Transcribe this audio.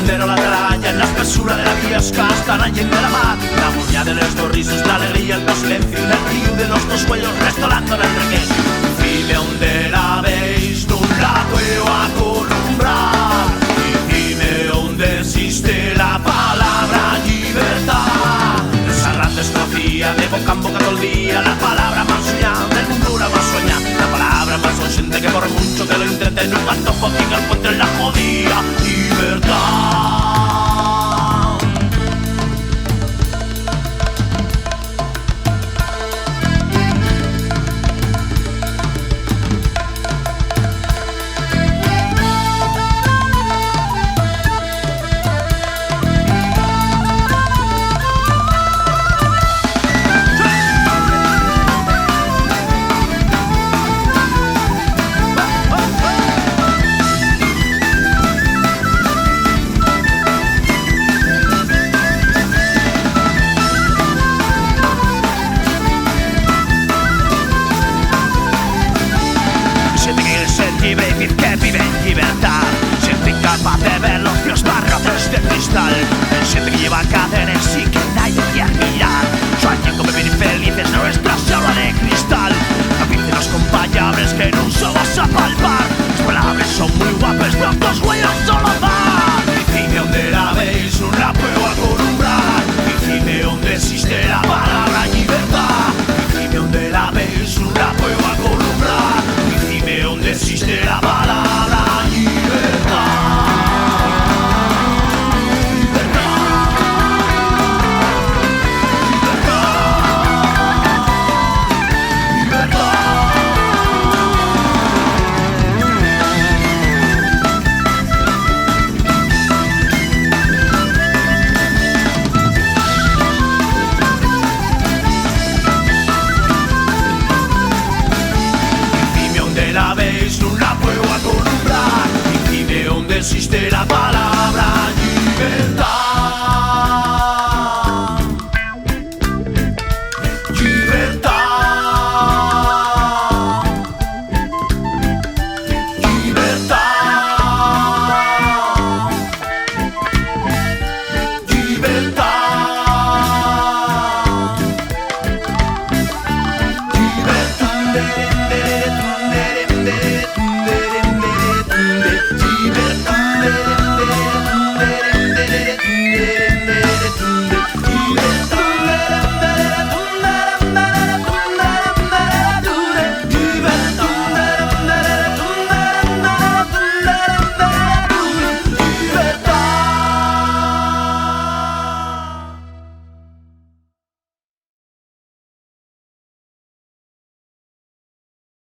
sendero, la tralla, en la espessura de la biosca hasta la gent de la mar. La muña de los dos risos, la alegría, el silencio y el río de los dos cuellos restaurando en el requés. Dime dónde la veis, no la puedo acostumbrar. Y dime dónde existe la palabra libertad. Esa gran desconfía de boca en boca todo el día, la palabra más soñada, del mundo la más soñada, la palabra más ausente que por mucho que lo intente no tanto poquito encuentre la jodida libertad. Vivir que vive en libertad, siente incapaz de ver los pies barrotes de cristal, siente que lleva cadenas y que nadie quiere mirar, soñando vivir felices nuestra selva de cristal, capítulos los compañables que no somos a palpar, las palabras son muy guapas, pero dos huellas solo van. Dime dónde la veis, no la puedo acostumbrar, dime dónde existe la palabra libertad, dime dónde la veis, no la puedo acostumbrar, dime dónde existe la palabra libertad. La veis, no la puedo acostumbrar. Y dime dónde existe la palabra libertad. Libertad. Libertad. Libertad. Libertad.